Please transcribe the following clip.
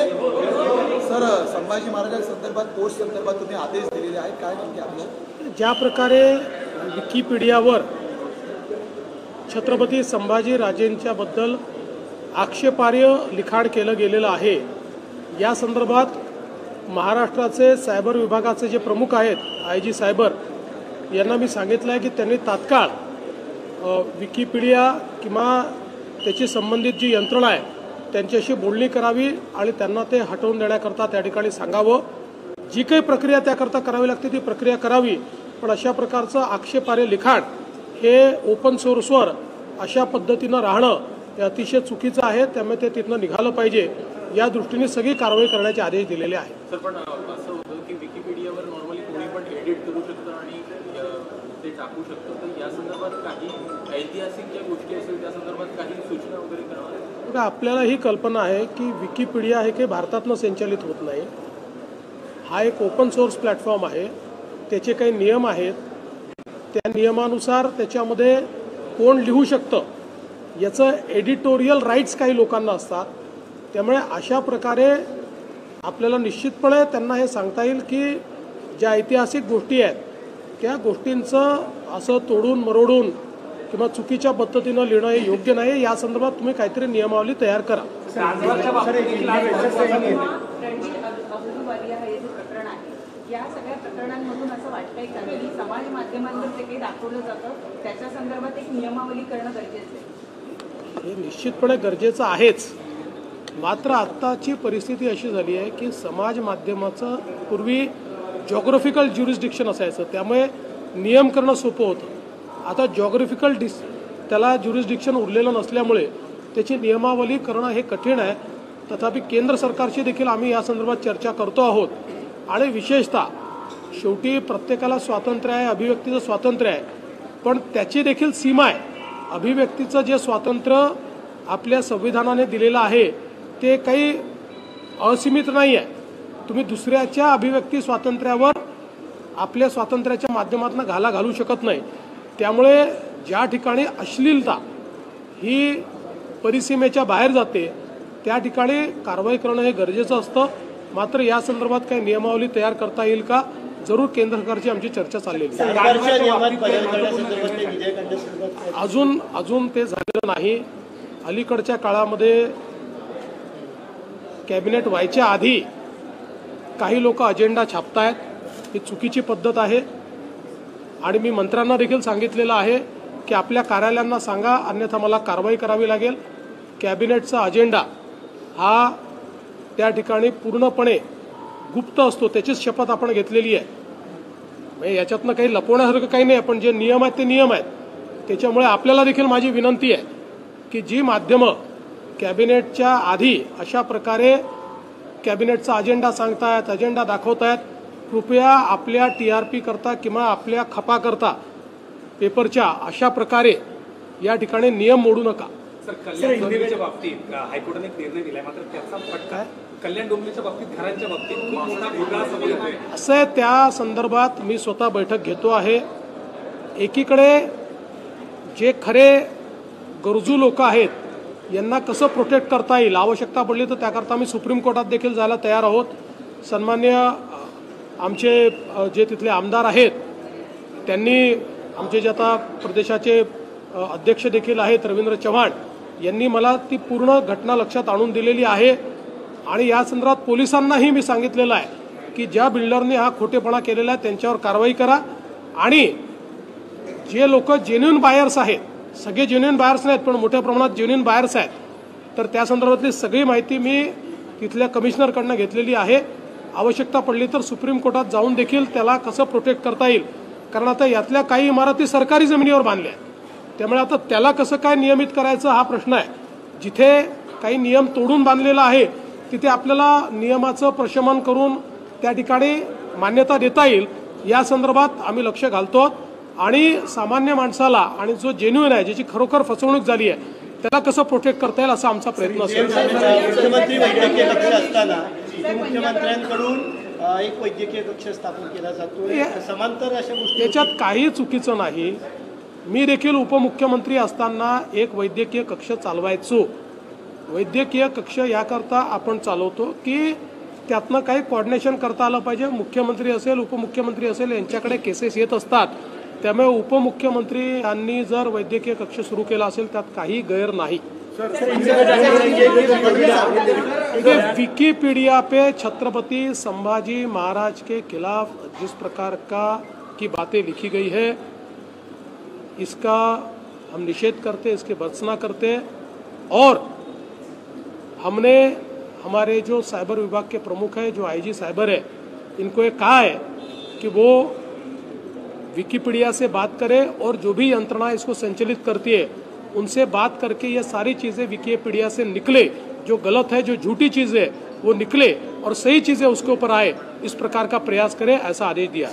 मध्ये sir Sambhaji महाराजांसंदर्भात post संदर्भात तुम्ही आदेश दिलेले आहेत, काय नेमके आपलं? ज्या प्रकारे विकिपीडियावर छत्रपती संभाजी राजेंच्याबद्दल आक्षेपार्ह लिखाण केलं गेलेलं आहे, या संदर्भात महाराष्ट्राचे सायबर विभागाचे जे प्रमुख आहेत IG सायबर यांना मी सांगितलं आहे की त्यांनी तात्काळ विकिपीडिया किंवा त्याची संबंधित जी यंत्रणा आहे त्यांच्याशी बोलणी करावी आणि त्यांना ते हटवून देण्याकरता त्या ठिकाणी सांगावं. जी काही प्रक्रिया त्याकरता करावी लागते ती प्रक्रिया करावी, पण अशा प्रकारचं आक्षेपार्ह लिखाण हे ओपन सोर्सवर अशा पद्धतीनं राहणं हे अतिशय चुकीचं आहे. त्यामुळे ते तिथनं निघालं पाहिजे. या दृष्टीने सगळी कारवाई करण्याचे आदेश दिलेले आहेत. सर, पण असं होतं की विकिपीडियावर नॉर्मली कोणी पण एडिट करू शकतं आणि ते टाकू शकतं, तर या संदर्भात काही ऐतिहासिक ज्या गोष्टी असेल त्या संदर्भात काही सूचना वगैरे कराव्या? बघा, आपल्याला ही कल्पना आहे की विकिपीडिया हे काही भारतातनं संचालित होत नाही. हा एक ओपन सोर्स प्लॅटफॉर्म आहे, त्याचे काही नियम आहेत. त्या नियमानुसार त्याच्यामध्ये कोण लिहू शकतं याचं एडिटोरियल राईट्स काही लोकांना असतात. त्यामुळे अशा प्रकारे आपल्याला निश्चितपणे त्यांना हे सांगता येईल की ज्या ऐतिहासिक गोष्टी आहेत त्या गोष्टींचं असं तोडून मरोडून किंवा चुकीच्या पद्धतीनं लिहिणं हे योग्य नाही. या संदर्भात तुम्ही काहीतरी नियमावली तयार करा. या सगळ्या प्रकरणांमधून असं वाटतंय का की समाज माध्यमांवर जे काही दाखवलं जातं त्याच्या संदर्भात एक नियमावली करणं गरजेचं आहे? हे निश्चितपणे गरजेचं आहेच. मात्र आत्ताची परिस्थिती अशी झाली आहे की समाज माध्यमाचं पूर्वी जॉग्राफिकल ज्युरिस्डिक्शन असायचं, त्यामुळे नियम करणं सोपं होतं. आता जॉग्राफिकल त्याला ज्युरिस्डिक्शन उरलेलं नसल्यामुळे त्याची नियमावली करणं हे कठीण आहे. तथापि केंद्र सरकारशी देखील आम्ही या संदर्भात चर्चा करतो आहोत. आणि विशेषतः शेवटी प्रत्येकाला स्वातंत्र्य आहे, अभिव्यक्तीचं स्वातंत्र्य आहे, पण त्याची देखील सीमा आहे. अभिव्यक्तीचं जे स्वातंत्र्य आपल्या संविधानाने दिलेलं आहे ते काही असीमित नाही आहे. तुम्ही दुसऱ्याच्या अभिव्यक्ती स्वातंत्र्यावर आपल्या स्वातंत्र्याच्या माध्यमातून घाला घालू शकत नाही. त्यामुळे ज्या ठिकाणी अश्लीलता ही परिसीमेच्या बाहेर जाते त्या ठिकाणी कारवाई करणं हे गरजेचं असतं. मात्र या संदर्भात काही नियमावली तयार करता येईल का, जरूर केंद्र सरकारची आमची चर्चा चाललेली आहे. अजून ते झालेलं नाही. अलीकडच्या काळामध्ये कॅबिनेट व्हायच्या आधी काही लोक अजेंडा छापतायत, ही चुकीची पद्धत आहे. आणि मी मंत्र्यांना देखील सांगितलेलं आहे की आपल्या कार्यालयांना सांगा, अन्यथा मला कारवाई करावी लागेल. कॅबिनेटचा अजेंडा हा त्या ठिकाणी पूर्णपणे गुप्त असतो, त्याचीच शपथ आपण घेतलेली आहे. म्हणजे याच्यातनं काही लपवण्यासारखं काही नाही, पण जे नियम आहेत ते नियम आहेत. त्याच्यामुळे आपल्याला देखील माझी विनंती आहे की जी माध्यमं कॅबिनेटच्या आधी अशा प्रकारे कॅबिनेटचा अजेंडा सांगतायत, अजेंडा दाखवतायत, कृपया आपल्या TRP करता किंवा आपल्या खपाकरता पेपरच्या अशा प्रकारे या ठिकाणी नियम मोडू नका. सर, कल्याण डोंबिवलीच्या बाबतीत हायकोर्टाने एक निर्णय दिलाय, मात्र त्याचा फटका कल्याण डोंबिवलीच्या बाबतीत घरांच्या बाबतीत खूप मोठा घोटाळा समोर येतोय. असं आहे, त्या संदर्भात मी स्वतः बैठक घेतो आहे. एकीकडे जे खरे गरजू लोक आहेत यांना कसं प्रोटेक्ट करता येईल, आवश्यकता पडली तर त्याकरता आम्ही सुप्रीम कोर्टात देखील जायला तयार आहोत. सन्मान्य आमचे जे तिथले आमदार आहेत त्यांनी, आमचे जे आता प्रदेशाचे अध्यक्ष देखील आहेत रवींद्र चव्हाण, यांनी मला ती पूर्ण घटना लक्षात आणून दिलेली आहे. आणि या संदर्भात पोलिसांनाही मी सांगितलेलं आहे की ज्या बिल्डरने हा खोटेपणा केलेला आहे त्यांच्यावर कारवाई करा. आणि जे लोक जेन्युइन बायर्स आहेत, सगळे जेन्युइन बायर्स नाहीत पण मोठ्या प्रमाणात जेन्युइन बायर्स आहेत, तर त्या संदर्भातली सगळी माहिती मी तिथल्या कमिशनरकडनं घेतलेली आहे. आवश्यकता पडली तर सुप्रीम कोर्टात जाऊन देखील त्याला कसं प्रोटेक्ट करता येईल, कारण आता यातल्या काही इमारती सरकारी जमिनीवर बांधल्या आहेत. त्यामुळे आता त्याला कसं काय नियमित करायचं हा प्रश्न आहे. जिथे काही नियम तोडून बांधलेला आहे तिथे आपल्याला नियमाचं प्रशमन करून त्या ठिकाणी मान्यता देता येईल, या संदर्भात आम्ही लक्ष घालतो. आणि सामान्य माणसाला आणि जो जेन्युइन आहे, ज्याची खरोखर फसवणूक झाली आहे, त्याला कसं प्रोटेक्ट करता येईल असा आमचा प्रयत्न असेल. मुख्यमंत्री वैद्यकीय कक्ष असताना मुख्यमंत्र्यांकडून एक वैद्यकीय कक्ष स्थापन केला जातो, समांतर अशा गोष्टी, याच्यात काही चुकीचं नाही. मी देखील उपमुख्यमंत्री असताना एक वैद्यकीय कक्ष चालवायचो. वैद्यकीय कक्ष याकरता आपण चालवतो की त्यातनं काही कोऑर्डिनेशन करता आलं पाहिजे. मुख्यमंत्री असेल, उपमुख्यमंत्री असेल, यांच्याकडे केसेस येत असतात. त्यामुळे उपमुख्यमंत्री यांनी जर वैद्यकीय कक्ष सुरू केला असेल त्यात काही गैर नाही. विकिपीडिया पे छत्रपति संभाजी महाराज के खिलाफ जिस प्रकार की बातें लिखी गई है, इसका हम निषेध करते, इसकी भर्त्सना करते. और हमने हमारे जो साइबर विभाग के प्रमुख है, जो आईजी साइबर है, इनको ये कहा है कि वो विकिपीडिया से बात करें और जो भी यंत्रणा इसको संचालित करती है उनसे बात करके ये सारी चीजें विकिपीडिया से निकले, जो गलत है, जो झूठी चीजें वो निकले और सही चीजें उसके ऊपर आए, इस प्रकार का प्रयास करें, ऐसा आदेश दिया.